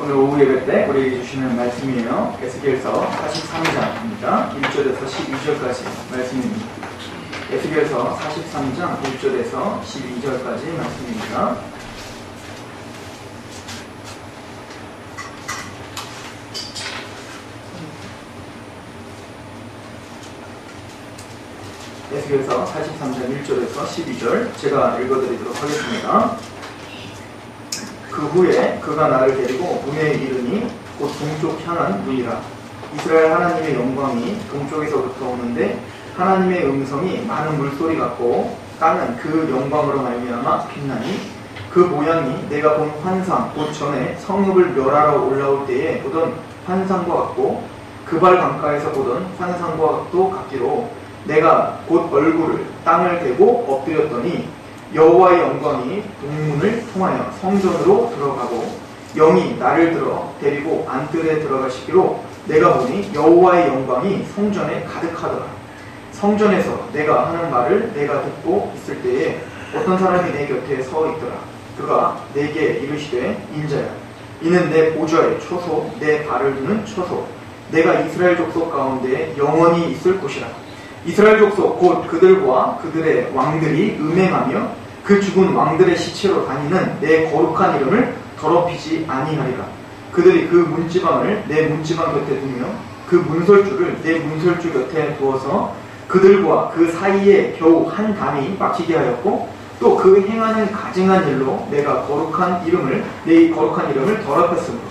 오늘 오후 예배 때 우리에게 주시는 말씀이에요. 에스겔서 43장입니다. 1절에서 12절까지 말씀입니다. 에스겔서 43장 1절에서 12절까지 말씀입니다. 에스겔서 43장 1절에서 12절 제가 읽어드리도록 하겠습니다. 그 후에 그가 나를 데리고 문에 이르니 곧 동쪽 향한 문이라. 이스라엘 하나님의 영광이 동쪽에서부터 오는데 하나님의 음성이 많은 물소리 같고 땅은 그 영광으로 말미암아 빛나니 그 모양이 내가 본 환상 곧 전에 성읍을 멸하러 올라올 때에 보던 환상과 같고 그발 강가에서 보던 환상과도 같기로 내가 곧 얼굴을 땅을 대고 엎드렸더니 여호와의 영광이 동문을 통하여 성전으로 들어가고 영이 나를 들어 데리고 안뜰에 들어가시기로 내가 보니 여호와의 영광이 성전에 가득하더라. 성전에서 내가 하는 말을 내가 듣고 있을 때에 어떤 사람이 내 곁에 서 있더라. 그가 내게 이르시되 인자야, 이는 내 보좌의 초소, 내 발을 두는 초소, 내가 이스라엘 족속 가운데 영원히 있을 곳이라. 이스라엘 족속 곧 그들과 그들의 왕들이 음행하며 그 죽은 왕들의 시체로 다니는 내 거룩한 이름을 더럽히지 아니하리라. 그들이 그 문지방을 내 문지방 곁에 두며 그 문설주를 내 문설주 곁에 두어서 그들과 그 사이에 겨우 한 담이 막히게 하였고 또 그 행하는 가증한 일로 내가 거룩한 이름을 내 거룩한 이름을 더럽혔으므로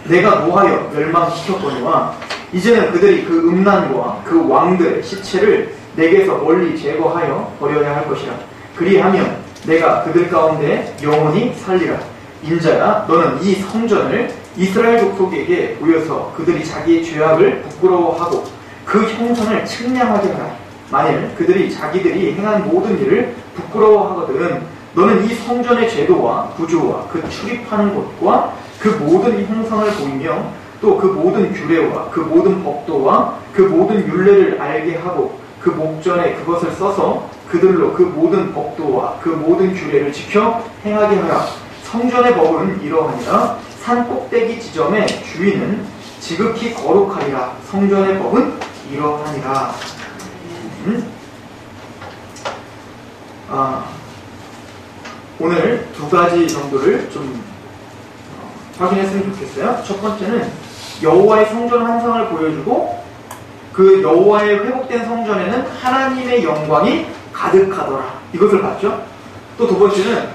내가 노하여 멸망시켰거니와 이제는 그들이 그 음란과 그 왕들의 시체를 내게서 멀리 제거하여 버려야 할 것이라. 그리하면 내가 그들 가운데 영원히 살리라. 인자야, 너는 이 성전을 이스라엘 족속에게 보여서 그들이 자기의 죄악을 부끄러워하고 그 형상을 측량하게 하라. 만일 그들이 자기들이 행한 모든 일을 부끄러워하거든 너는 이 성전의 제도와 구조와 그 출입하는 곳과 그 모든 형상을 보이며 또 그 모든 규례와 그 모든 법도와 그 모든 율례를 알게 하고 그 목전에 그것을 써서 그들로 그 모든 법도와 그 모든 규례를 지켜 행하게 하라. 성전의 법은 이러하니라. 산 꼭대기 지점의 주인은 지극히 거룩하리라. 성전의 법은 이러하니라. 오늘 두 가지 정도를 좀 확인했으면 좋겠어요. 첫 번째는 여호와의 성전 환상을 보여주고 그 여호와의 회복된 성전에는 하나님의 영광이 가득하더라. 이것을 봤죠. 또 두 번째는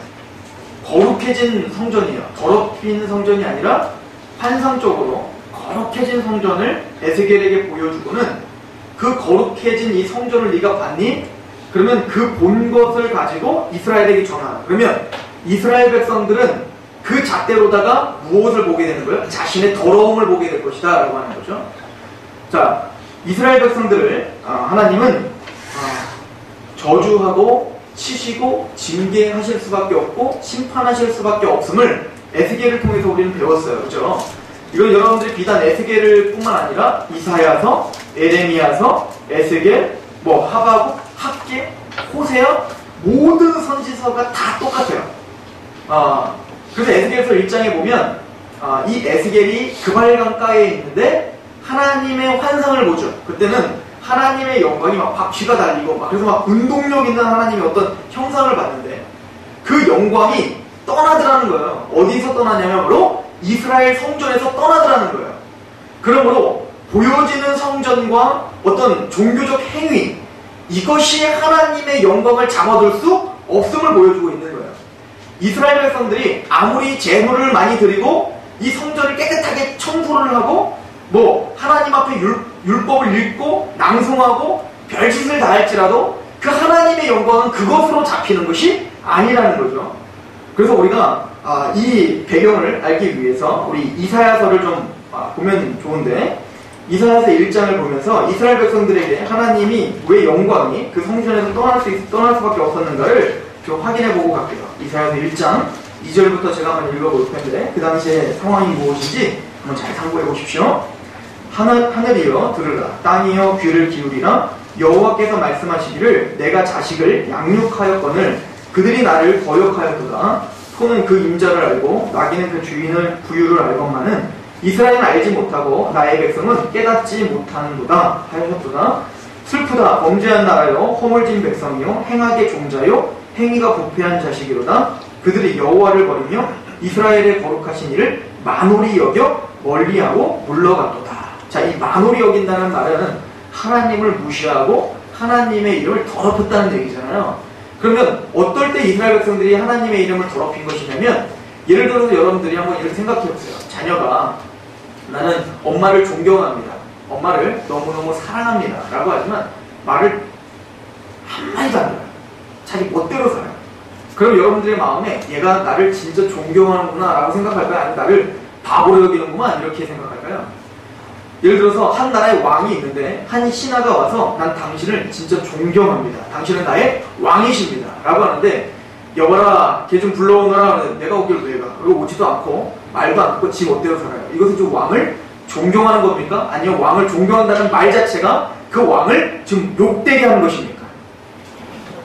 거룩해진 성전이에요. 더럽힌 성전이 아니라 환상적으로 거룩해진 성전을 에스겔에게 보여주고는 그 거룩해진 이 성전을 네가 봤니? 그러면 그 본 것을 가지고 이스라엘에게 전하라. 그러면 이스라엘 백성들은 그 잣대로다가 무엇을 보게 되는 거예요? 자신의 더러움을 보게 될 것이다 라고 하는 거죠. 자, 이스라엘 백성들을 하나님은 저주하고 치시고 징계하실 수밖에 없고 심판하실 수밖에 없음을 에스겔을 통해서 우리는 배웠어요. 그렇죠? 이건 여러분들이 비단 에스겔을 뿐만 아니라 이사야서, 에레미야서, 에스겔, 하박국, 학개, 호세아 모든 선지서가 다 똑같아요. 그래서 에스겔서 1장에 보면 이 에스겔이 그발 강가에 있는데 하나님의 환상을 보죠. 그때는 하나님의 영광이 막 바퀴가 달리고 그래서 막 운동력 있는 하나님의 어떤 형상을 봤는데 그 영광이 떠나더라는 거예요. 어디서 떠나냐면 바로 이스라엘 성전에서 떠나더라는 거예요. 그러므로 보여지는 성전과 어떤 종교적 행위 이것이 하나님의 영광을 잡아둘 수 없음을 보여주고 있는 거예요. 이스라엘 백성들이 아무리 제물을 많이 드리고 이 성전을 깨끗하게 청소를 하고 하나님 앞에 율법을 읽고 낭송하고 별짓을 다 할지라도 그 하나님의 영광은 그것으로 잡히는 것이 아니라는 거죠. 그래서 우리가 이 배경을 알기 위해서 우리 이사야서를 좀 보면 좋은데 이사야서 1장을 보면서 이스라엘 백성들에게 하나님이 왜 영광이 그 성전에서 떠날 수밖에 없었는가를 좀 확인해보고 갈게요. 이사야서 1장 2절부터 제가 한번 읽어볼 텐데 그 당시에 상황이 무엇인지 한번 잘 참고해 보십시오. 하늘이여 들으라, 땅이여 귀를 기울이라. 여호와께서 말씀하시기를 내가 자식을 양육하였거늘 그들이 나를 거역하였도다. 소는 그 임자를 알고 나귀는 그 주인을 부유를 알건만은 이스라엘은 알지 못하고 나의 백성은 깨닫지 못하는도다 하셨도다. 슬프다. 범죄한 나라요 허물진 백성이요 행악의 종자요 행위가 부패한 자식이로다. 그들이 여호와를 버리며 이스라엘의 거룩하신 이를 만홀히 여겨 멀리하고 물러갔도다. 자, 이 만홀히 여긴다는 말은 하나님을 무시하고 하나님의 이름을 더럽혔다는 얘기잖아요. 그러면 어떨 때 이스라엘 백성들이 하나님의 이름을 더럽힌 것이냐면, 예를 들어서 여러분들이 한번 이렇게 생각해보세요. 자녀가 나는 엄마를 존경합니다, 엄마를 너무너무 사랑합니다 라고 하지만 말을 한마디도 안 들어요. 자기 멋대로 살아요. 그럼 여러분들의 마음에 얘가 나를 진짜 존경하는구나 라고 생각할까요? 아니면 나를 바보로 여기는구만 이렇게 생각할까요? 예를 들어서 한 나라의 왕이 있는데 한 신하가 와서 난 당신을 진짜 존경합니다, 당신은 나의 왕이십니다 라고 하는데, 여봐라 걔 좀 불러오너라 하는데 내가 오길 왜 가? 그리고 오지도 않고 말도 않고 지 멋대로 살아요. 이것은 좀 왕을 존경하는 겁니까? 아니면 왕을 존경한다는 말 자체가 그 왕을 좀 욕되게 하는 것입니까?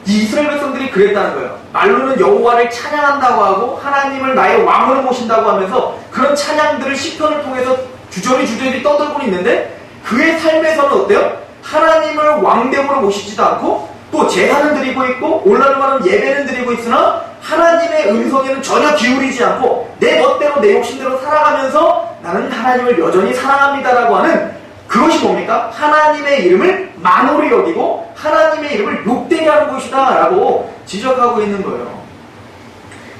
이 이스라엘 백성들이 그랬다는 거예요. 말로는 여호와를 찬양한다고 하고 하나님을 나의 왕으로 모신다고 하면서 그런 찬양들을 시편을 통해서 주저리 떠들고 있는데, 그의 삶에서는 어때요? 하나님을 왕됨으로 모시지도 않고 또 제사는 드리고 있고 올라가는 예배는 드리고 있으나 하나님의 음성에는 전혀 기울이지 않고 내 멋대로 내 욕심대로 살아가면서 나는 하나님을 여전히 사랑합니다라고 하는, 그것이 뭡니까? 하나님의 이름을 만홀히 여기고 하나님의 이름을 욕되게 하는 것이다 라고 지적하고 있는 거예요.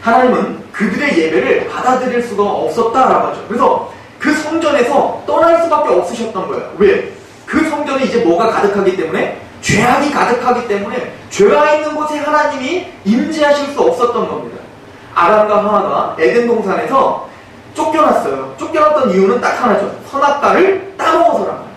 하나님은 그들의 예배를 받아들일 수가 없었다라고 하죠. 그래서 그 성전에서 떠날 수밖에 없으셨던 거예요. 왜? 그 성전에 이제 뭐가 가득하기 때문에? 죄악이 가득하기 때문에 죄가 있는 곳에 하나님이 임재하실 수 없었던 겁니다. 아담과 하와가 에덴 동산에서 쫓겨났어요. 쫓겨났던 이유는 딱 하나죠. 선악과를 따먹어서랍니다.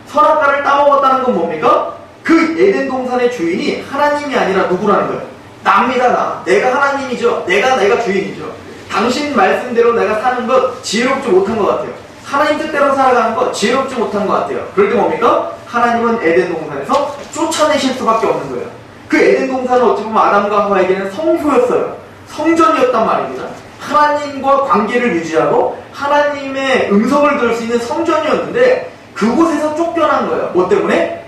선악과를 따먹었다는 건 뭡니까? 그 에덴 동산의 주인이 하나님이 아니라 누구라는 거예요? 납니다, 나. 내가 하나님이죠. 내가 주인이죠. 당신 말씀대로 내가 사는 것 지혜롭지 못한 것 같아요. 하나님 뜻대로 살아가는 것 지혜롭지 못한 것 같아요. 그럴 때 뭡니까? 하나님은 에덴 동산에서 쫓아내실 수밖에 없는 거예요. 그 에덴 동산은 어찌 보면 아담과 하와에게는 성소였어요. 성전이었단 말입니다. 하나님과 관계를 유지하고 하나님의 음성을 들을 수 있는 성전이었는데 그곳에서 쫓겨난 거예요. 뭐 때문에?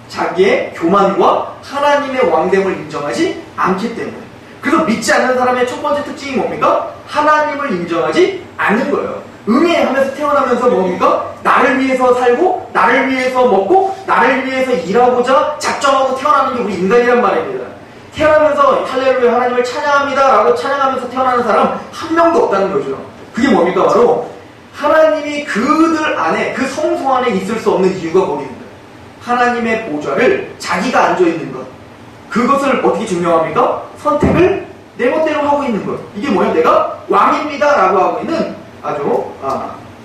자기의 교만과 하나님의 왕됨을 인정하지 않기 때문에. 그래서 믿지 않는 사람의 첫 번째 특징이 뭡니까? 하나님을 인정하지 않는 거예요. 응애하면서 태어나면서 뭡니까? 나를 위해서 살고 나를 위해서 먹고 나를 위해서 일하고자 작정하고 태어나는 게 우리 인간이란 말입니다. 태어나면서 할렐루야 하나님을 찬양합니다 라고 찬양하면서 태어나는 사람 한 명도 없다는 거죠. 그게 뭡니까? 바로 하나님이 그들 안에, 그 성소 안에 있을 수 없는 이유가 거기입니다. 하나님의 보좌를 자기가 앉아있는 것, 그것을 어떻게 증명합니까? 선택을 내 멋대로 하고 있는 것. 이게 뭐예요? 내가 왕입니다 라고 하고 있는 아주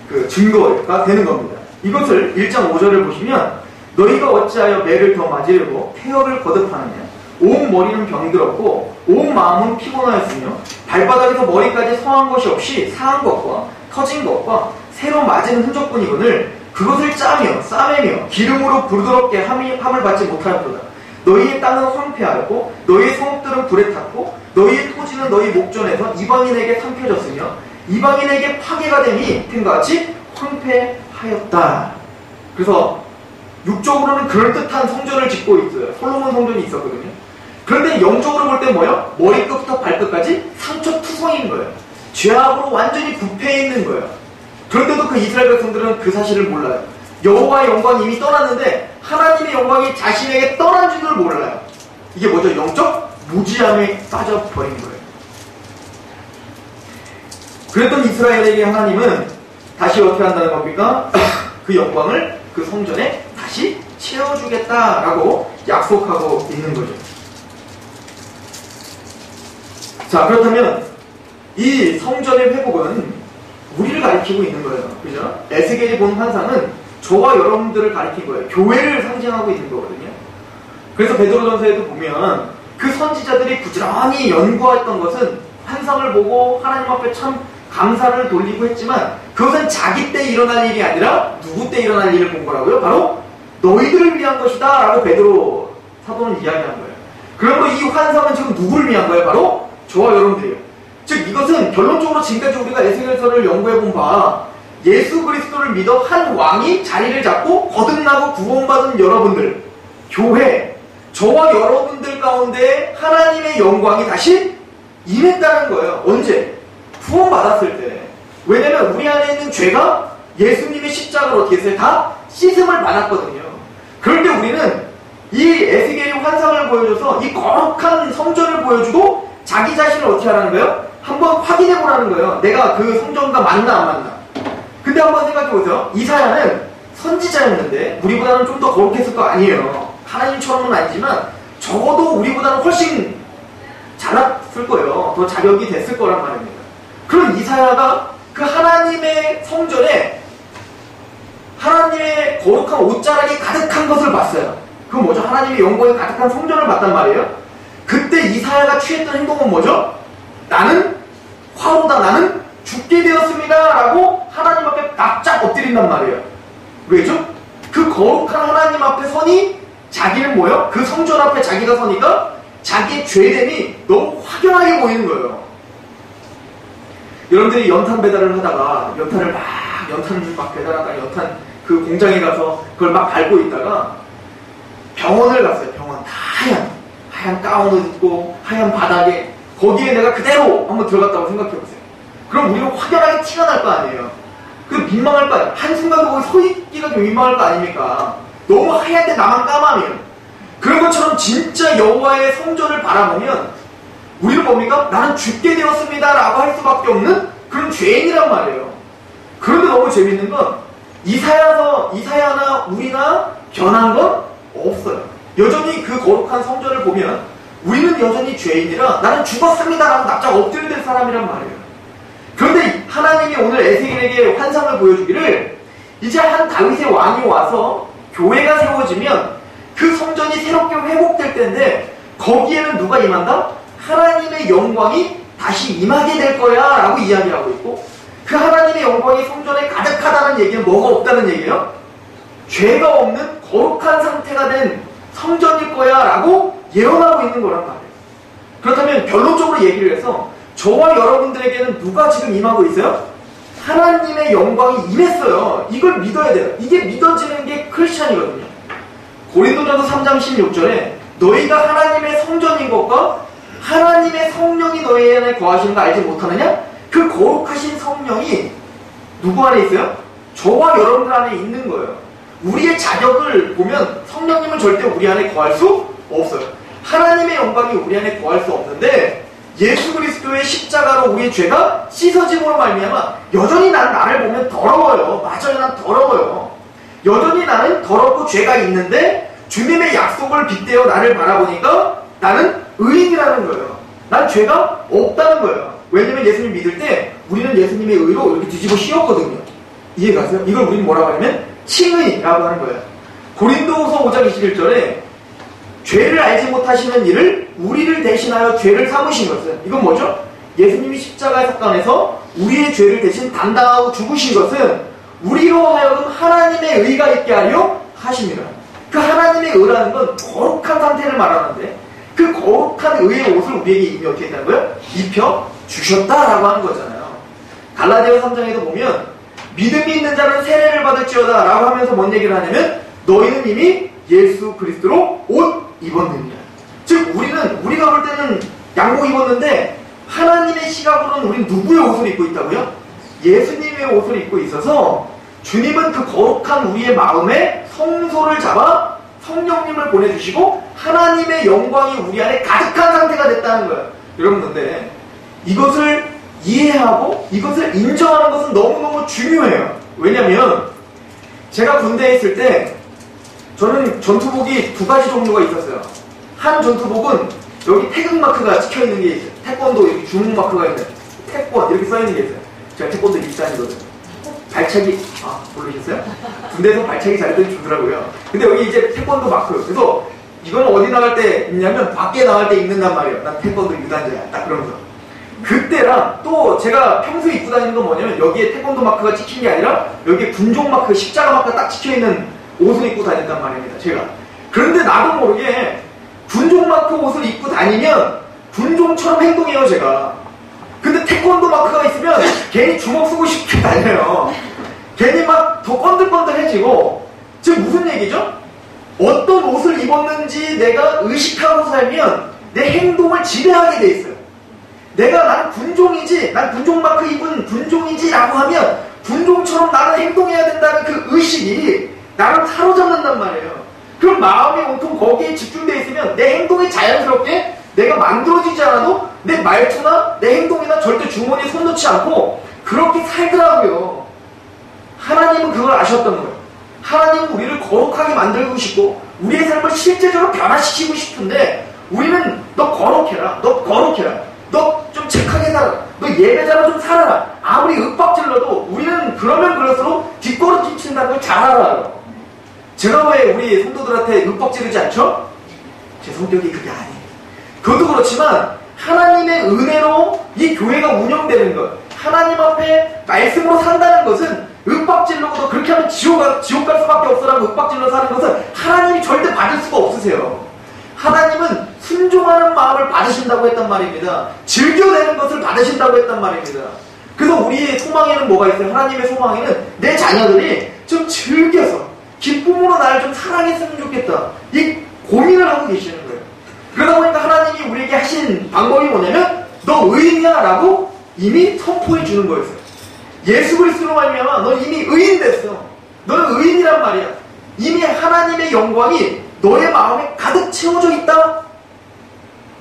그 증거가 되는 겁니다. 이것을 1장 5절을 보시면, 너희가 어찌하여 매를 더 맞으려고 태역을 거듭하느냐? 온 머리는 병들었고 온 마음은 피곤하였으며 발바닥에서 머리까지 성한 것이 없이 상한 것과 터진 것과 새로 맞은 흔적뿐이거늘 그것을 짜며 싸매며 기름으로 부드럽게 함을 받지 못하였도다. 너희의 땅은 황폐하였고 너희의 성읍들은 불에 탔고 너희의 토지는 너희 목전에서 이방인에게 삼켜졌으며 이방인에게 파괴가 되니 팬과 같이 황폐하였다. 그래서 육적으로는 그럴듯한 성전을 짓고 있어요. 솔로몬 성전이 있었거든요. 그런데 영적으로 볼 때 뭐예요? 머리끝부터 발끝까지 상처투성인 거예요. 죄악으로 완전히 부패해 있는 거예요. 그런데도 그 이스라엘 백성들은 그 사실을 몰라요. 여호와의 영광이 이미 떠났는데 하나님의 영광이 자신에게 떠난 줄을 몰라요. 이게 뭐죠? 영적 무지함에 빠져버린 거예요. 그랬던 이스라엘에게 하나님은 다시 어떻게 한다는 겁니까? 그 영광을 그 성전에 다시 채워주겠다라고 약속하고 있는 거죠. 자, 그렇다면 이 성전의 회복은 우리를 가리키고 있는 거예요. 그죠? 에스겔이 본 환상은 저와 여러분들을 가리킨 거예요. 교회를 상징하고 있는 거거든요. 그래서 베드로전서에도 보면 그 선지자들이 부지런히 연구했던 것은 환상을 보고 하나님 앞에 참 감사를 돌리고 했지만 그것은 자기 때 일어날 일이 아니라 누구 때 일어날 일을 본 거라고요? 바로 너희들을 위한 것이다 라고 베드로 사도는 이야기한 거예요. 그러므로 이 환상은 지금 누구를 위한 거예요? 바로 저와 여러분들이에요. 즉 이것은 결론적으로 지금까지 우리가 에스겔서를 연구해본 바 예수 그리스도를 믿어 한 왕이 자리를 잡고 거듭나고 구원받은 여러분들, 교회, 저와 여러분들 가운데 하나님의 영광이 다시 임했다는 거예요. 언제? 구원받았을 때. 왜냐면 우리 안에 있는 죄가 예수님의 십자가로 어떻게 했어요? 다 씻음을 받았거든요. 그럴 때 우리는 이 에스겔이 환상을 보여줘서 이 거룩한 성전을 보여주고 자기 자신을 어떻게 하라는 거예요? 한번 확인해 보라는 거예요. 내가 그 성전과 맞나 안 맞나. 근데 한번 생각해 보세요. 이사야는 선지자였는데 우리보다는 좀 더 거룩했을 거 아니에요. 하나님처럼은 아니지만 적어도 우리보다는 훨씬 잘났을 거예요. 더 자격이 됐을 거란 말입니다. 그럼 이사야가 그 하나님의 성전에 하나님의 거룩한 옷자락이 가득한 것을 봤어요. 그건 뭐죠? 하나님의 영광이 가득한 성전을 봤단 말이에요. 그때 이사야가 취했던 행동은 뭐죠? 나는 화로다, 나는 죽게 되었습니다 라고 하나님 앞에 납작 엎드린단 말이에요. 왜죠? 그 거룩한 하나님 앞에 서니 자기는 뭐예요? 그 성전 앞에 자기가 서니까 자기의 죄됨이 너무 확연하게 보이는 거예요. 여러분들이 연탄 배달을 하다가 연탄을 막 배달하다가 연탄 그 공장에 가서 그걸 막 밟고 있다가 병원을 갔어요. 병원 다 하얀 가운을 입고 하얀 바닥에 거기에 내가 그대로 한번 들어갔다고 생각해보세요. 그럼 우리는 확연하게 티가 날 거 아니에요. 그 민망할 거 아니에요. 한순간 거기 서 있기가 좀 민망할 거 아닙니까? 너무 하얀데 나만 까마면. 그런 것처럼 진짜 여호와의 성전을 바라보면 우리는 뭡니까? 나는 죽게 되었습니다 라고 할 수밖에 없는 그런 죄인이란 말이에요. 그런데 너무 재밌는 건 이사야나 우리나 변한 건 없어요. 여전히 그 거룩한 성전을 보면 우리는 여전히 죄인이라 나는 죽었습니다 라고 납작 엎드려 될 사람이란 말이에요. 그런데 하나님이 오늘 에스겔에게 환상을 보여주기를 이제 한 다윗의 왕이 와서 교회가 세워지면 그 성전이 새롭게 회복될 때인데 거기에는 누가 임한다? 하나님의 영광이 다시 임하게 될 거야 라고 이야기를 하고 있고 그 하나님의 영광이 성전에 가득하다는 얘기는 뭐가 없다는 얘기예요? 죄가 없는 거룩한 상태가 된 성전일 거야 라고 예언하고 있는 거란 말이에요. 그렇다면 결론적으로 얘기를 해서 저와 여러분들에게는 누가 지금 임하고 있어요? 하나님의 영광이 임했어요. 이걸 믿어야 돼요. 이게 믿어지는 게 크리스찬이거든요. 고린도전서 3장 16절에 너희가 하나님의 성전인 것과 하나님의 성령이 너희 안에 거하시는 거 알지 못하느냐? 그 거룩하신 성령이 누구 안에 있어요? 저와 여러분들 안에 있는 거예요. 우리의 자격을 보면 성령님은 절대 우리 안에 거할 수 없어요. 하나님의 영광이 우리 안에 거할 수 없는데 예수 그리스도의 십자가로 우리의 죄가 씻어짐으로 말미암아 여전히 나를 보면 더러워요. 맞아요. 난 더러워요. 여전히 나는 더럽고 죄가 있는데 주님의 약속을 빗대어 나를 바라보니까 나는 의인이라는 거예요. 난 죄가 없다는 거예요. 왜냐면 예수님 믿을 때 우리는 예수님의 의로 이렇게 뒤집어 씌웠거든요. 이해가세요? 이걸 우리는 뭐라고 하냐면 칭의라고 하는 거예요. 고린도후서 5장 21절에 죄를 알지 못하시는 이를 우리를 대신하여 죄를 삼으신 것은 이건 뭐죠? 예수님이 십자가의 사건에서 우리의 죄를 대신 담당하고 죽으신 것은 우리로 하여금 하나님의 의가 있게 하려 하십니다. 그 하나님의 의라는 건 거룩한 상태를 말하는데 그 거룩한 의의 옷을 우리에게 이미 어떻게 했다는 거예요? 입혀주셨다라고 하는 거잖아요. 갈라디아 3장에도 보면 믿음이 있는 자는 세례를 받을지어다 라고 하면서 뭔 얘기를 하냐면 너희는 이미 예수 그리스도로 옷 입었느니라. 즉 우리가 볼 때는 양복 입었는데 하나님의 시각으로는 우리는 누구의 옷을 입고 있다고요? 예수님의 옷을 입고 있어서 주님은 그 거룩한 우리의 마음에 성소를 잡아 성령님을 보내주시고 하나님의 영광이 우리 안에 가득한 상태가 됐다는 거예요. 여러분 근데 이것을 이해하고 이것을 인정하는 것은 너무너무 중요해요. 왜냐면 제가 군대에 있을 때 저는 전투복이 두 가지 종류가 있었어요. 한 전투복은 여기 태극 마크가 찍혀있는 게 있어요. 태권도 이렇게 주먹 마크가 있는 태권 이렇게 써있는 게 있어요. 제가 태권도 입단이거든요. 발차기 모르셨어요? 군대에서 발차기 잘했더니 주더라고요. 근데 여기 이제 태권도 마크. 그래서 이거는 어디 나갈 때 입냐면 밖에 나갈 때 입는단 말이에요. 난 태권도 유단자야. 딱 그러면서. 그때랑 또 제가 평소에 입고 다니는 건 뭐냐면 여기에 태권도 마크가 찍힌 게 아니라 여기에 군종 마크, 십자가 마크가 딱 찍혀있는 옷을 입고 다닌단 말입니다. 제가. 그런데 나도 모르게 군종 마크 옷을 입고 다니면 군종처럼 행동해요. 제가. 근데 태권도 마크가 있으면 괜히 주먹 쓰고 싶게 다녀요. 괜히 막 더 건들건들해지고. 지금 무슨 얘기죠? 어떤 옷을 입었는지 내가 의식하고 살면 내 행동을 지배하게 돼 있어요. 내가 나는 군종이지, 난 군종 마크 입은 군종이지 라고 하면 군종처럼 나는 행동해야 된다는 그 의식이 나를 사로잡는단 말이에요. 그럼 마음이 온통 거기에 집중되어 있으면 내 행동이 자연스럽게 내가 만들어지지 않아도 내 말투나 내 행동이나 절대 주머니에 손 넣지 않고 그렇게 살더라고요. 하나님은 그걸 아셨던 거예요. 하나님은 우리를 거룩하게 만들고 싶고 우리의 삶을 실제적으로 변화시키고 싶은데 우리는 너 거룩해라, 너 거룩해라, 너 좀 착하게 살아라, 너 예배자로 좀 살아라. 아무리 윽박질러도 우리는 그러면 그럴수록 뒷걸음 친다는 걸 잘 알아요. 제가 왜 우리 성도들한테 윽박지르지 않죠? 제 성격이 그게 아니에요. 그것도 그렇지만 하나님의 은혜로 이 교회가 운영되는 것, 하나님 앞에 말씀으로 산다는 것은 윽박질러도 그렇게 하면 지옥 갈 수밖에 없어라고 윽박질러 사는 것은 하나님이 절대 받을 수가 없으세요. 하나님은 순종하는 마음을 받으신다고 했단 말입니다. 즐겨내는 것을 받으신다고 했단 말입니다. 그래서 우리의 소망에는 뭐가 있어요? 하나님의 소망에는 내 자녀들이 좀 즐겨서 기쁨으로 나를 좀 사랑했으면 좋겠다. 이 고민을 하고 계시는 거예요. 그러다 보니까 하나님이 우리에게 하신 방법이 뭐냐면 너 의인이야 라고 이미 선포해 주는 거였어요. 예수 그리스도로 말미암아 넌 이미 의인 됐어. 너는 의인이란 말이야. 이미 하나님의 영광이 너의 마음에 가득 채워져 있다.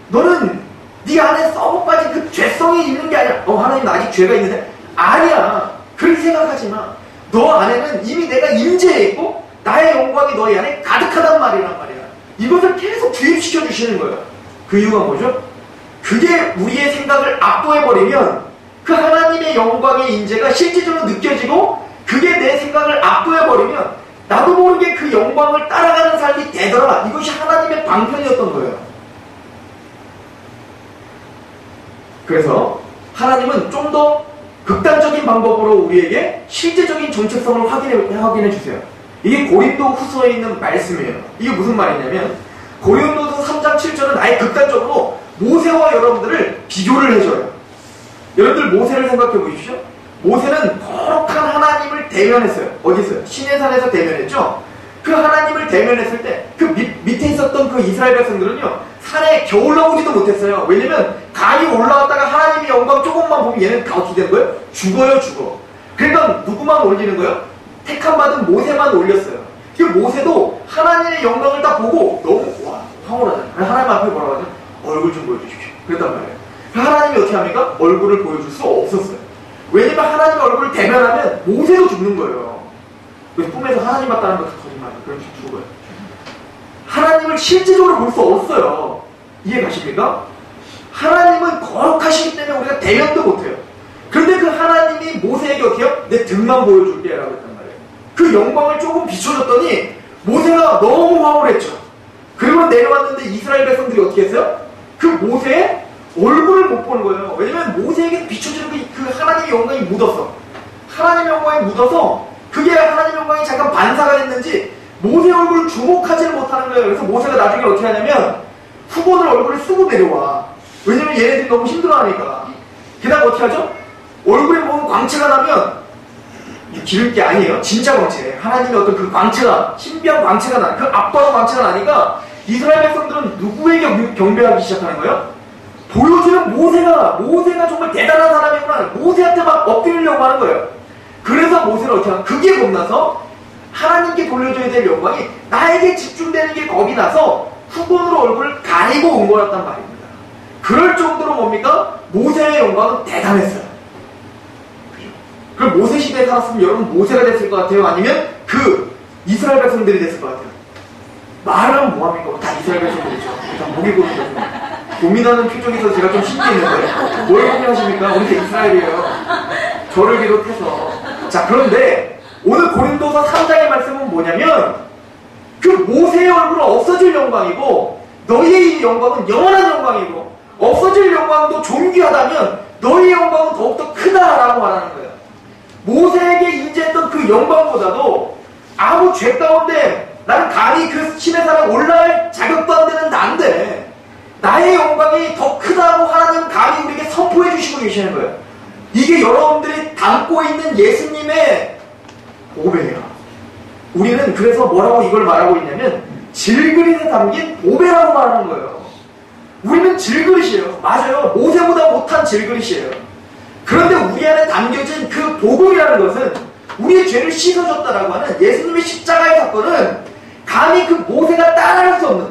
너는 네 안에 썩어 빠진 그 죄성이 있는 게 아니야. 하나님 나 아직 죄가 있는데? 아니야. 그렇게 생각하지 마. 너 안에는 이미 내가 임재해 있고 나의 영광이 너의 안에 가득하단 말이란 말이야. 이것을 계속 주입시켜 주시는 거예요. 그 이유가 뭐죠? 그게 우리의 생각을 압도해버리면 그 하나님의 영광의 임재가 실질적으로 느껴지고 그게 내 생각을 압도해버리면 나도 모르게 그 영광을 따라가는 삶이 되더라. 이것이 하나님의 방편이었던 거예요. 그래서 하나님은 좀 더 극단적인 방법으로 우리에게 실제적인 정체성을 확인해 주세요. 이게 고린도 후서에 있는 말씀이에요. 이게 무슨 말이냐면 고린도서 3장 7절은 아예 극단적으로 모세와 여러분들을 비교를 해줘요. 여러분들 모세를 생각해 보십시오. 모세는 거룩한 하나님을 대면했어요. 어디 있어요? 시내산에서 대면했죠. 그 하나님을 대면했을 때 그 밑에 있었던 그 이스라엘 백성들은요 산에 겨우 올라오지도 못했어요. 왜냐면 강이 올라왔다가 하나님의 영광 조금만 보면 얘는 다 어떻게 되는 거예요? 죽어요, 죽어. 그러니까 누구만 올리는 거예요? 택함 받은 모세만 올렸어요. 그 모세도 하나님의 영광을 딱 보고 너무 황홀하잖아요. 하나님 앞에 뭐라고 하죠? 얼굴 좀 보여주십시오. 그랬단 말이에요. 하나님이 어떻게 합니까? 얼굴을 보여줄 수 없었어요. 왜냐면 하나님의 얼굴을 대면하면 모세도 죽는 거예요. 그래서 꿈에서 하나님 봤다는 거 다 거짓말이에요. 그럼 죽어요. 하나님을 실제적으로 볼 수 없어요. 이해 가십니까? 하나님은 거룩하시기 때문에 우리가 대면도 못해요. 그런데 그 하나님이 모세에게 어떻게 해요? 내 등만 보여줄게 라고 했단 말이에요. 그 영광을 조금 비춰줬더니 모세가 너무 황홀했죠. 그리고 내려왔는데 이스라엘 백성들이 어떻게 했어요? 그 모세의 얼굴을 못 보는 거예요. 왜냐면 모세에게 비춰주는 그 하나님의 영광이 묻었어. 하나님의 영광이 묻어서 그게 하나님의 영광이 잠깐 반사가 됐는지 모세 얼굴을 주목하지를 못하는 거예요. 그래서 모세가 나중에 어떻게 하냐면 후보들 얼굴을 쓰고 내려와. 왜냐면 얘네들이 너무 힘들어하니까. 게다가 어떻게 하죠? 얼굴에 보면 광채가 나면 기를 게 아니에요. 진짜 광채. 하나님의 어떤 그 광채가, 신비한 광채가 나. 그 압도하는 광채가 나니까 이스라엘 백성들은 누구에게 경배하기 시작하는 거예요? 보여주는 모세가 정말 대단한 사람이구나. 모세한테 막 엎드리려고 하는 거예요. 그래서 모세는 어떻게 하나? 그게 겁나서 하나님께 돌려줘야 될 영광이 나에게 집중되는 게 겁이 나서 후본으로 얼굴을 가리고 온 거였단 말입니다. 그럴 정도로 뭡니까? 모세의 영광은 대단했어요. 그죠? 그럼 모세 시대에 살았으면 여러분 모세가 됐을 것 같아요? 아니면 그 이스라엘 백성들이 됐을 것 같아요? 말하면 뭐합니까? 다 이스라엘 백성들이죠. 일단 목이 고르죠. 고민하는 표정에서 제가 좀 신기했는데 뭘 고민하십니까? 우리 이스라엘이에요. 저를 비롯해서. 자, 그런데 오늘 고린도서 3장의 말씀은 뭐냐면 그 모세의 얼굴은 없어질 영광이고 너희의 이 영광은 영원한 영광이고 없어질 영광도 존귀하다면 너희의 영광은 더욱더 크다라고 말하는 거예요. 모세에게 임재했던 그 영광보다도 아무 죄 가운데 나는 감히 그 시내산에 올라갈 자격도 안 되는 난데 나의 영광이 더 크다고 하나님은 감히 우리에게 선포해 주시고 계시는 거예요. 이게 여러분들이 담고 있는 예수님의 보배예요. 우리는 그래서 뭐라고 이걸 말하고 있냐면 질그릇에 담긴 보배라고 말하는 거예요. 우리는 질그릇이에요. 맞아요. 모세보다 못한 질그릇이에요. 그런데 우리 안에 담겨진 그 복음이라는 것은 우리의 죄를 씻어줬다라고 하는 예수님의 십자가의 사건은 감히 그 모세가 따라할 수 없는,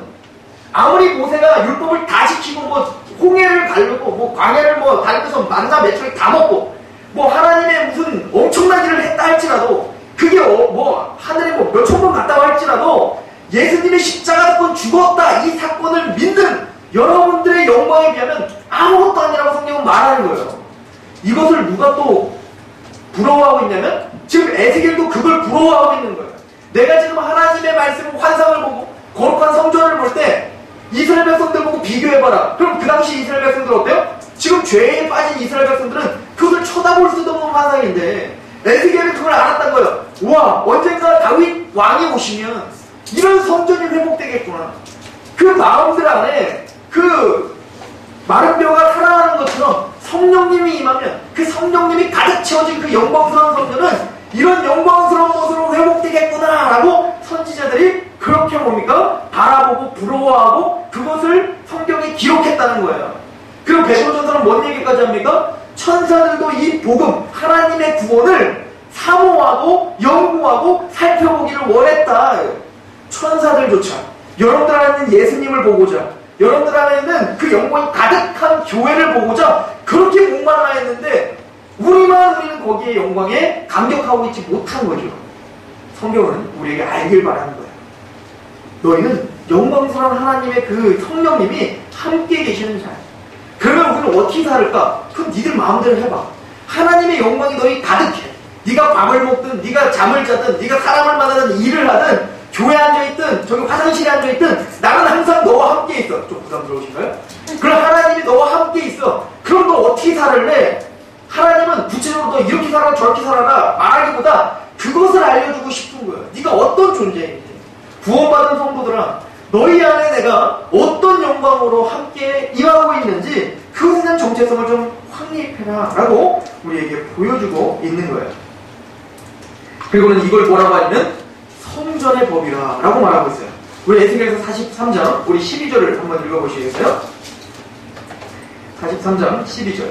아무리 모세가 율법을 다 지키고 뭐 홍해를 가르고 뭐 광야를 뭐 달려서 만나 메추를 다 먹고 뭐 하나님의 무슨 엄청난 일을 했다 할지라도 그게 뭐 하늘에 뭐 몇천 번 갔다고 할지라도 예수님의 십자가 사건 죽었다 이 사건을 믿는 여러분들의 영광에 비하면 아무것도 아니라고 성경은 말하는 거예요. 이것을 누가 또 부러워하고 있냐면 지금 에스겔도 그걸 부러워하고 있는 거예요. 내가 지금 하나님의 말씀 환상을 보고 거룩한 성전을 볼 때 이스라엘 백성들 보고 비교해봐라. 그럼 그 당시 이스라엘 백성들 어때요? 지금 죄에 빠진 이스라엘 백성들은 그걸 쳐다볼 수도 없는 환상인데 에스겔은 그걸 알았단 거예요. 우와, 언젠가 다윗 왕이 오시면 이런 성전이 회복되겠구나. 그 마음들 안에 그 마른 뼈가 살아나는 것처럼 성령님이 임하면 그 성령님이 가득 채워진 그 영광스러운 성전은 이런 영광스러운 모습으로 회복되겠구나 라고 선지자들이 그렇게 뭡니까? 바라보고 부러워하고 그것을 성경에 기록했다는 거예요. 그럼 베드로전서는 뭔 얘기까지 합니까? 천사들도 이 복음, 하나님의 구원을 사모하고 연구하고 살펴보기를 원했다. 천사들조차 여러분들 안에는 예수님을 보고자, 여러분들 안에는 그 영광이 가득한 교회를 보고자 그렇게 목말라 했는데 우리는 거기에 영광에 감격하고 있지 못한 거죠. 성경은 우리에게 알길 바라는 거예요. 너희는 영광스러운 하나님의 그 성령님이 함께 계시는 자야. 그러면 우리는 어떻게 살을까? 그럼 니들 마음대로 해봐. 하나님의 영광이 너희 가득해. 네가 밥을 먹든 네가 잠을 자든 네가 사람을 만나든 일을 하든 교회에 앉아있든 저기 화장실에 앉아있든 나는 항상 너와 함께 있어. 좀 부담스러우신가요? 그럼 하나님이 너와 함께 있어. 그럼 너 어떻게 살을래? 하나님은 구체적으로 너 이렇게 살아라 저렇게 살아라 말하기보다 그것을 알려주고 싶은 거예요. 네가 어떤 존재인지. 구원받은 성도들아, 너희 안에 내가 어떤 영광으로 함께 임하고 있는지 그것에 대한 정체성을 좀 확립해라 라고 우리에게 보여주고 있는 거예요. 그리고는 이걸 뭐라고 하냐면 성전의 법이라 라고 말하고 있어요. 우리 에스겔서 43장 우리 12절을 한번 읽어보시겠어요? 43장 12절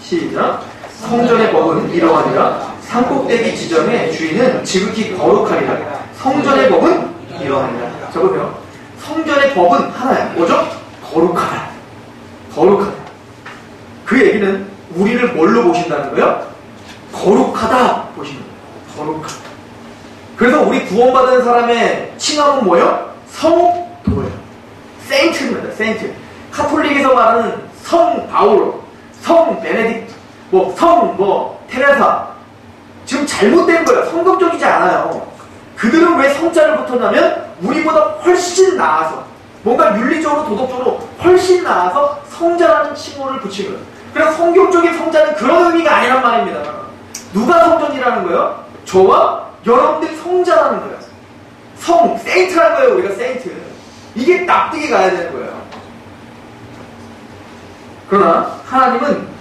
시작. 성전의 법은 이러하니라. 산꼭대기 지점의 주인은 지극히 거룩하리라. 성전의 법은 이러하니라. 적으세요. 성전의 법은 하나야. 뭐죠? 거룩하다. 거룩하다. 그 얘기는 우리를 뭘로 보신다는 거예요? 거룩하다 보시는 거예요. 거룩하다. 그래서 우리 구원받은 사람의 칭함은 뭐예요? 성도예요. 세인트입니다. 세인트. 카톨릭에서 말하는 성 바오로, 성 베네딕트, 성 테레사. 지금 잘못된 거예요. 성경적이지 않아요. 그들은 왜 성자를 붙었냐면 우리보다 훨씬 나아서 뭔가 윤리적으로 도덕적으로 훨씬 나아서 성자라는 칭호를 붙인 거예요. 그래서 성경적인 성자는 그런 의미가 아니란 말입니다. 누가 성전이라는 거예요? 저와 여러분들이 성자라는 거예요. 성, 세인트라는 거예요. 우리가 세인트. 이게 납득이 가야 되는 거예요. 그러나 하나님은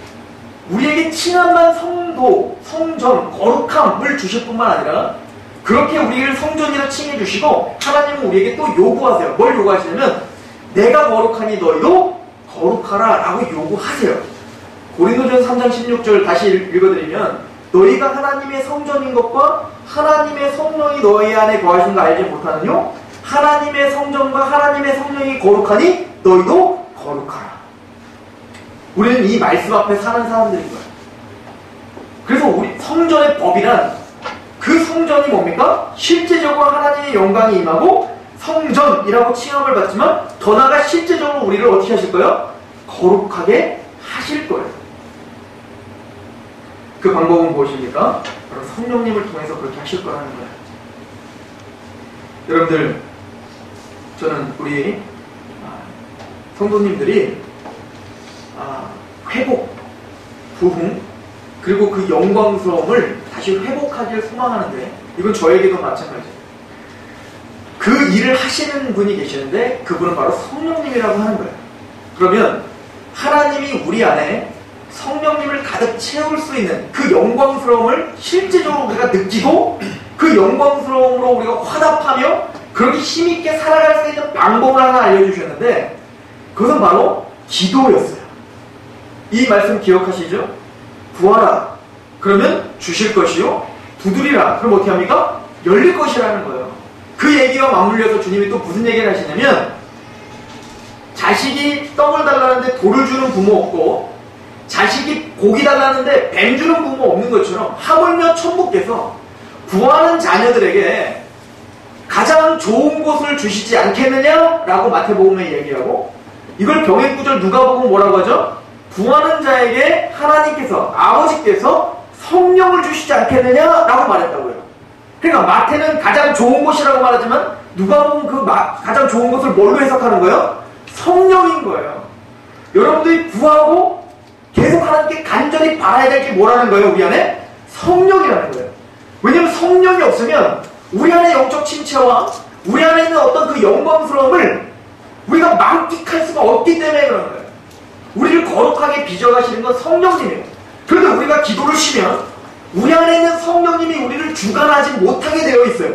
우리에게 칭함만 성도, 성전, 거룩함을 주실 뿐만 아니라 그렇게 우리를 성전이라 칭해 주시고 하나님은 우리에게 또 요구하세요. 뭘 요구하시냐면 내가 거룩하니 너희도 거룩하라 라고 요구하세요. 고린도전서 3장 16절 다시 읽어드리면 너희가 하나님의 성전인 것과 하나님의 성령이 너희 안에 거하시는 거 알지 못하느뇨? 하나님의 성전과 하나님의 성령이 거룩하니 너희도 거룩하라. 우리는 이 말씀 앞에 사는 사람들인 거예요. 그래서 우리 성전의 법이란 그 성전이 뭡니까? 실제적으로 하나님의 영광이 임하고 성전이라고 칭함을 받지만 더 나아가 실제적으로 우리를 어떻게 하실 거예요? 거룩하게 하실 거예요. 그 방법은 무엇입니까? 바로 성령님을 통해서 그렇게 하실 거라는 거예요. 여러분들, 저는 우리 성도님들이 회복, 부흥, 그리고 그 영광스러움을 다시 회복하기를 소망하는데 이건 저에게도 마찬가지예요. 그 일을 하시는 분이 계시는데 그분은 바로 성령님이라고 하는 거예요. 그러면 하나님이 우리 안에 성령님을 가득 채울 수 있는 그 영광스러움을 실제적으로 우리가 느끼고 그 영광스러움으로 우리가 화답하며 그렇게 힘있게 살아갈 수 있는 방법을 하나 알려주셨는데 그것은 바로 기도였어요. 이 말씀 기억하시죠? 구하라. 그러면 주실 것이요. 두드리라. 그럼 어떻게 합니까? 열릴 것이라는 거예요. 그 얘기와 맞물려서 주님이 또 무슨 얘기를 하시냐면 자식이 떡을 달라는데 돌을 주는 부모 없고 자식이 고기 달라는데 뱀 주는 부모 없는 것처럼 하물며 천부께서 구하는 자녀들에게 가장 좋은 것을 주시지 않겠느냐라고 마태복음에 얘기하고 이걸 병행구절 누가복음 뭐라고 하죠? 구하는 자에게 하나님께서 아버지께서 성령을 주시지 않겠느냐라고 말했다고요. 그러니까 마태는 가장 좋은 것이라고 말하지만 누가복음 그 가장 좋은 것을 뭘로 해석하는 거예요? 성령인 거예요. 여러분들이 구하고 계속 하나님께 간절히 바라야 될 게 뭐라는 거예요? 우리 안에? 성령이라는 거예요. 왜냐하면 성령이 없으면 우리 안에 영적 침체와 우리 안에 있는 어떤 그 영광스러움을 우리가 만끽할 수가 없기 때문에 그런 거예요. 우리를 거룩하게 빚어가시는 건 성령님이에요. 그런데 우리가 기도를 쉬면 우리 안에 있는 성령님이 우리를 주관하지 못하게 되어 있어요.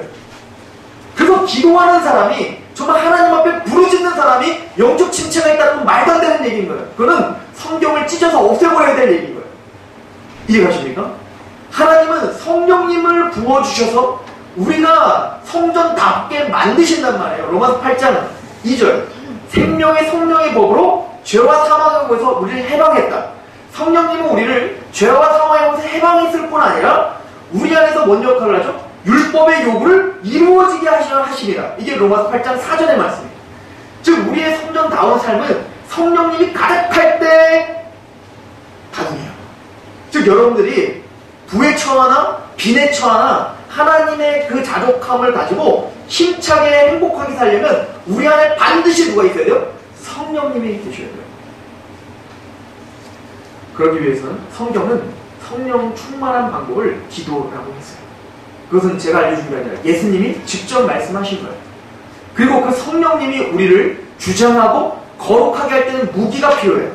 그래서 기도하는 사람이 정말 하나님 앞에 부르짖는 사람이 영적 침체가 있다는 건 말도 안 되는 얘기인 거예요. 그거는 성경을 찢어서 없애버려야 될 얘기인 거예요. 이해가십니까? 하나님은 성령님을 부어주셔서 우리가 성전답게 만드신단 말이에요. 로마서 8장 2절 생명의 성령의 법으로 죄와 사망의 법에서 우리를 해방했다. 성령님은 우리를 죄와 사망의 법에서 해방했을 뿐 아니라 우리 안에서 뭔 역할을 하죠? 율법의 요구를 이루어지게 하시리라. 이게 로마서 8장 4절의 말씀입니다. 즉 우리의 성전다운 삶은 성령님이 가득할 때 가능해요. 즉 여러분들이 부에 처하나 빈에 처하나 하나님의 그 자족함을 가지고 힘차게 행복하게 살려면 우리 안에 반드시 누가 있어야 돼요? 성령님이 계셔야 돼요. 그러기 위해서는 성경은 성령 충만한 방법을 기도라고 했어요. 그것은 제가 알려준 게 아니라 예수님이 직접 말씀하신 거예요. 그리고 그 성령님이 우리를 주장하고 거룩하게 할 때는 무기가 필요해요.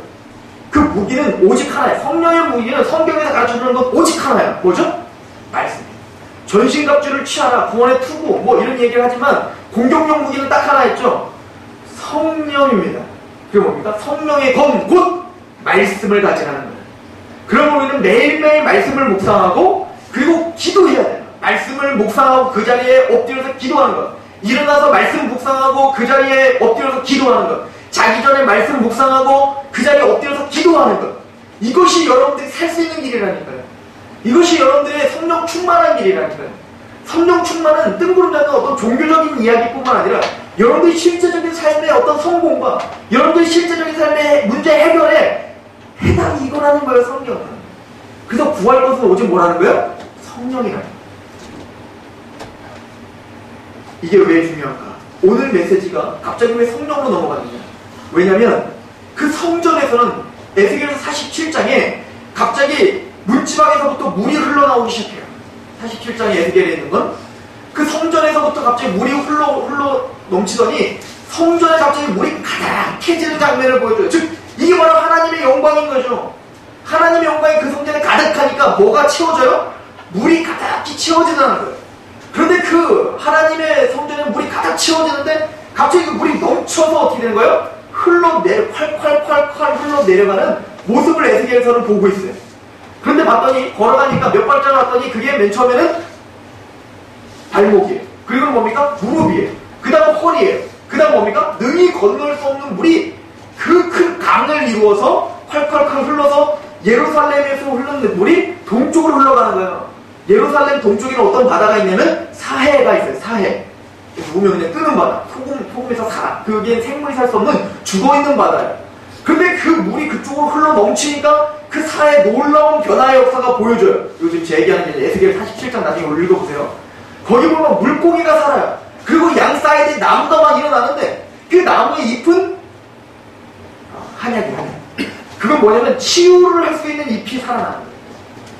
그 무기는 오직 하나예요. 성령의 무기는 성경에서 가르쳐주는 건 오직 하나예요. 뭐죠? 말씀이에요. 전신갑주를 취하라, 구원의 투구 뭐 이런 얘기를 하지만 공격용 무기는 딱 하나 있죠. 성령입니다. 그게 뭡니까? 성령의 검, 곧 말씀을 가지라는 거예요. 그러면 우리는 매일매일 말씀을 묵상하고 그리고 기도해야 돼요. 말씀을 묵상하고 그 자리에 엎드려서 기도하는 것. 일어나서 말씀 묵상하고 그 자리에 엎드려서 기도하는 것. 자기 전에 말씀 묵상하고 그 자리에 엎드려서 기도하는 것. 이것이 여러분들이 살 수 있는 길이라니까요. 이것이 여러분들의 성령 충만한 길이라니까요. 성령 충만은 뜬구름 잡는 어떤 종교적인 이야기뿐만 아니라 여러분들의 실제적인 삶의 어떤 성공과 여러분들의 실제적인 삶의 문제 해결에 해답이 이거라는 거예요. 성경은. 그래서 구할 것은 오직 뭐라는 거예요? 성령이라는 거예요. 이게 왜 중요한가? 오늘 메시지가 갑자기 왜 성령으로 넘어갔느냐? 왜냐하면 그 성전에서는 에스겔서 47장에 갑자기 문지방에서부터 물이 흘러나오기 시작해요. 47장에 에스겔에 있는 건 그 성전에서부터 갑자기 물이 흘러 넘치더니 성전에 갑자기 물이 가득해지는 장면을 보여줘요. 즉 이게 바로 하나님의 영광인 거죠. 하나님의 영광이 그 성전에 가득하니까 뭐가 채워져요? 물이 가득히 채워지는 거예요. 그런데 그 하나님의 성전에 물이 가득 채워지는데 갑자기 그 물이 넘쳐서 어떻게 되는 거예요? 콸콸콸 흘러내려가는 모습을 에스겔서는 보고 있어요. 그런데 봤더니 걸어가니까 몇 발자국 왔더니 그게 맨 처음에는 발목이에요. 그리고 뭡니까? 무릎이에요. 그 다음 허리예요. 그 다음 뭡니까? 능히 건널 수 없는 물이 그 큰 강을 이루어서 콸콸콸 흘러서 예루살렘에서 흐르는 물이 동쪽으로 흘러가는 거예요. 예루살렘 동쪽에는 어떤 바다가 있냐면 사해가 있어요. 사해. 누우면 그냥 뜨는 바다. 소금에서 살아. 그게 생물이 살 수 없는 죽어있는 바다예요. 근데 그 물이 그쪽으로 흘러 넘치니까 그 사해의 놀라운 변화의 역사가 보여져요. 요즘 제 얘기하는 게 에스겔 47장 나중에 읽어보세요. 거기 보면 물고기가 살아요. 그리고 양 사이드에 나무가 막 일어나는데 그 나무의 잎은 한약이에요. 한약. 그건 뭐냐면 치유를 할 수 있는 잎이 살아나는 거예요.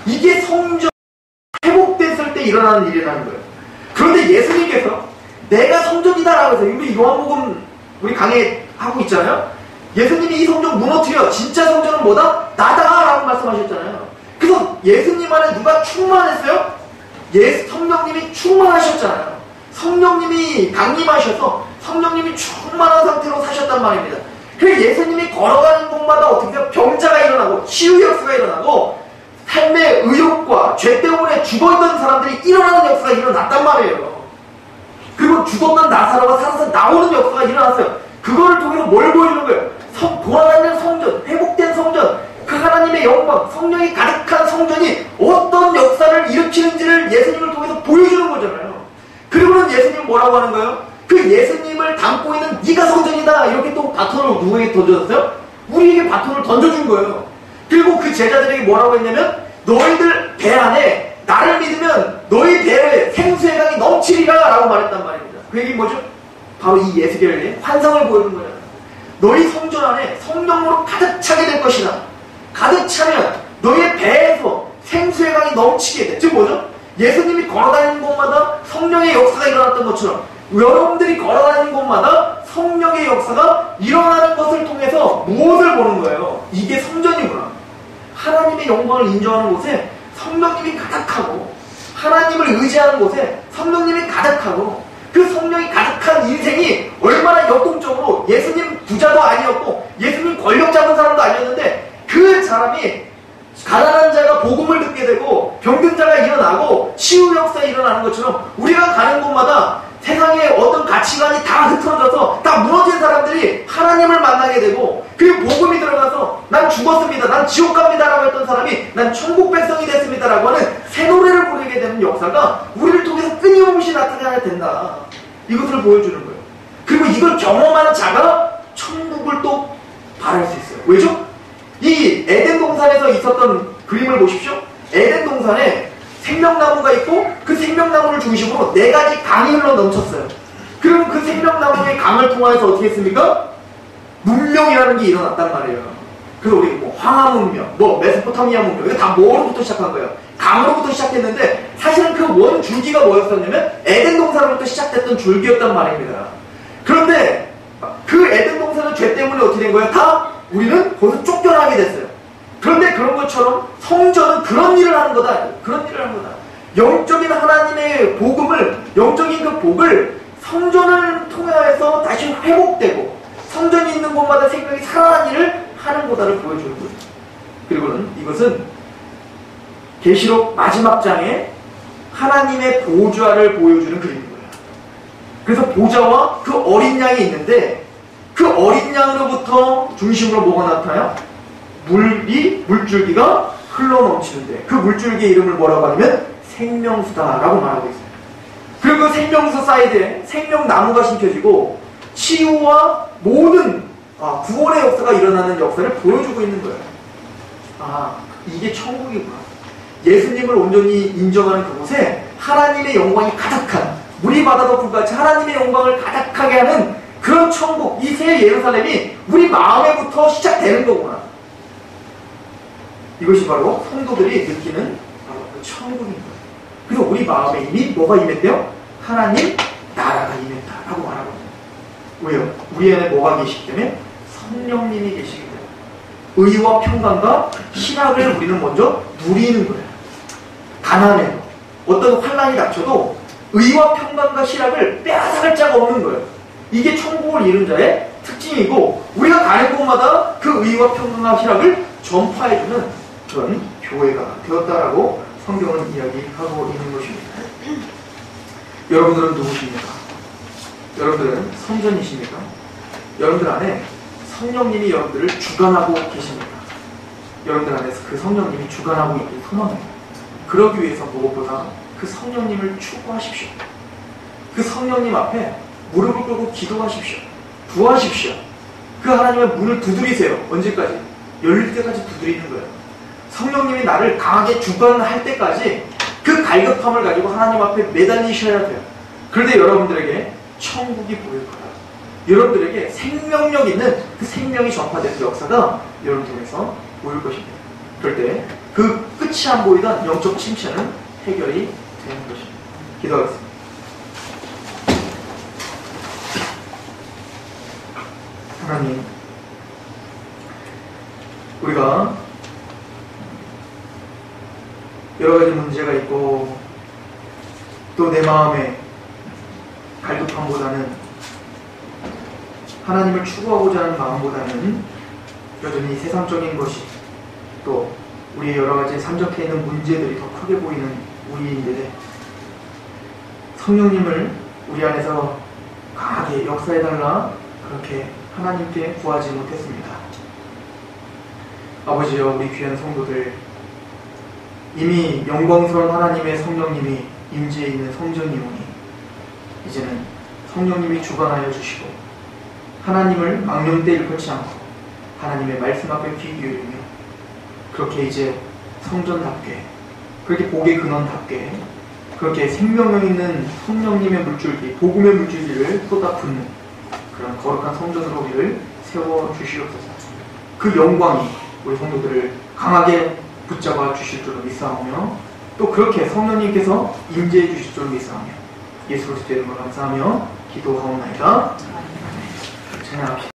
이게 성전 회복됐을 때 일어나는 일이라는 거예요. 그런데 예수님께서 내가 성전이다라고 해서 우리 요한복음 우리 강의 하고 있잖아요. 예수님이 이 성전 무너뜨려. 진짜 성전은 뭐다? 나다! 라고 말씀하셨잖아요. 그래서 예수님 안에 누가 충만했어요? 성령님이 충만하셨잖아요. 성령님이 강림하셔서 성령님이 충만한 상태로 사셨단 말입니다. 그래서 예수님이 걸어가는 곳마다 어떻게 병자가 일어나고 치유 역사가 일어나고 삶의 의욕과 죄 때문에 죽어있던 사람들이 일어나는 역사가 일어났단 말이에요. 그리고 죽었던 나사로가 살아서 나오는 역사가 일어났어요. 그거를 통해서 뭘 보여주는 거예요? 돌아다니는 성전, 회복된 성전, 그 하나님의 영광, 성령이 가득한 성전이 어떤 역사를 일으키는지를 예수님을 통해서 보여주는 거잖아요. 그리고는 예수님은 뭐라고 하는 거예요? 그 예수님을 담고 있는 네가 성전이다. 이렇게 또 바톤을 누구에게 던져줬어요? 우리에게 바톤을 던져준 거예요. 그리고 그 제자들에게 뭐라고 했냐면 너희들 배 안에 나를 믿으면 너희 배에 생수의 강이 넘치리라 라고 말했단 말입니다. 그 얘기 뭐죠? 바로 이 예수계의 환상을 보여주는 거예요. 너희 성전 안에 성령으로 가득 차게 될 것이다. 가득 차면 너희의 배에서 생수의 강이 넘치게 돼. 즉 뭐죠? 예수님이 걸어다니는 곳마다 성령의 역사가 일어났던 것처럼 여러분들이 걸어다니는 곳마다 성령의 역사가 일어나는 것을 통해서 무엇을 보는 거예요? 이게 성전이구나. 하나님의 영광을 인정하는 곳에 성령님이 가득하고 하나님을 의지하는 곳에 성령님이 가득하고 그 성령이 가득한 인생이 얼마나 역동적으로 예수님 부자도 아니었고 예수님 권력 잡은 사람도 아니었는데 그 사람이 가난한 자가 복음을 듣게 되고 병든 자가 일어나고 치유 역사가 일어나는 것처럼 우리가 가는 곳마다 세상에 어떤 가치관이 다 흐트러져서 다 무너진 사람들이 하나님을 만나게 되고 그 복음이 들어가서 난 죽었습니다. 난 지옥 갑니다. 라고 했던 사람이 난 천국 백성이 됐습니다. 라고 하는 새 노래를 부르게 되는 역사가 우리를 통해서 끊임없이 나타나야 된다. 이것을 보여주는 거예요. 그리고 이걸 경험하는 자가 천국을 또 바랄 수 있어요. 왜죠? 이 에덴 동산에서 있었던 그림을 보십시오. 에덴 동산에 생명나무가 있고 그 생명나무를 중심으로 4가지 강이 흘러 넘쳤어요. 그럼 그 생명나무의 강을 통해서 어떻게 했습니까? 문명이라는 게 일어났단 말이에요. 그래서 우리 뭐 황하 문명, 뭐 메소포타미아 문명, 이거 다 뭐로부터 시작한 거예요? 강으로부터 시작했는데 사실은 그 원 줄기가 뭐였었냐면 에덴 동산으로부터 시작됐던 줄기였단 말입니다. 그런데 그 에덴 동산은 죄 때문에 어떻게 된 거예요? 다 우리는 거기서 쫓겨나게 됐어요. 그런데 그런 것처럼 성전은 그런 일을 하는 거다. 그런 일을 하는 거다. 영적인 하나님의 복음을, 영적인 그 복을 성전을 통해서 다시 회복되고 성전이 있는 곳마다 생명이 살아나는 일을 하는 거다를 보여주는 거예요. 그리고는 이것은 계시록 마지막 장에 하나님의 보좌를 보여주는 그림인 거예요. 그래서 보좌와 그 어린 양이 있는데 그 어린 양으로부터 중심으로 뭐가 나타나요? 물줄기가 흘러넘치는데 그 물줄기의 이름을 뭐라고 하냐면 생명수다라고 말하고 있어요. 그리고 그 생명수 사이드에 생명나무가 심겨지고 치유와 모든 구원의 역사가 일어나는 역사를 보여주고 있는 거예요. 이게 천국이구나. 예수님을 온전히 인정하는 그곳에 하나님의 영광이 가득한, 물이 바다도 불같이 하나님의 영광을 가득하게 하는 그런 천국, 이 새 예루살렘이 우리 마음에부터 시작되는 거구나. 이것이 바로 성도들이 느끼는 바로 그 천국인 거예요. 그래서 우리 마음에 이미 뭐가 임했대요? 하나님 나라가 임했다라고 말하거든요. 왜요? 우리 안에 뭐가 계시기 때문에? 성령님이 계시기 때문에. 의와 평강과 희락을 우리는 먼저 누리는 거예요. 가난해요. 어떤 환난이 닥쳐도 의와 평강과 희락을 빼앗아갈 자가 없는 거예요. 이게 천국을 이룬 자의 특징이고 우리가 가는 곳마다 그 의와 평강과 희락을 전파해주는 그런 교회가 되었다라고 성경은 이야기하고 있는 것입니다. 여러분들은 누구십니까? 여러분들은 성전이십니까? 여러분들 안에 성령님이 여러분들을 주관하고 계십니까? 여러분들 안에서 그 성령님이 주관하고 있길 소망합니다. 그러기 위해서 무엇보다 그 성령님을 추구하십시오. 그 성령님 앞에 무릎을 꿇고 기도하십시오. 구하십시오. 그 하나님의 문을 두드리세요. 언제까지? 열릴 때까지 두드리는 거예요. 성령님이 나를 강하게 주관할 때까지 그 갈급함을 가지고 하나님 앞에 매달리셔야 돼요. 그런데 여러분들에게 천국이 보일 거다. 여러분들에게 생명력 있는 그 생명이 전파되는 역사가 여러분 통해서 보일 것입니다. 그럴 때 그 끝이 안 보이던 영적 침체는 해결이 되는 것입니다. 기도하겠습니다. 하나님, 우리가 여러 가지 문제가 있고 또 내 마음에 갈급함보다는 하나님을 추구하고자 하는 마음보다는 여전히 세상적인 것이 또 우리의 여러 가지 산적해 있는 문제들이 더 크게 보이는 우리인데 성령님을 우리 안에서 강하게 역사해달라 그렇게 하나님께 구하지 못했습니다. 아버지여, 우리 귀한 성도들 이미 영광스러운 하나님의 성령님이 임재해 있는 성전이오니 이제는 성령님이 주관하여 주시고 하나님을 망령되 일컫지 않고 하나님의 말씀 앞에 귀 기울이며 그렇게 이제 성전답게 그렇게 복의 근원답게 그렇게 생명력 있는 성령님의 물줄기, 복음의 물줄기를 쏟아붓는 그런 거룩한 성전으로 우리를 세워주시옵소서. 그 영광이 우리 성도들을 강하게 붙잡아 주실 줄로 믿사오며 또 그렇게 성령님께서 임재해 주실 줄로 믿사오며 예수 그리스도의 이름으로 감사하며 기도하옵나이다. 찬양합시다.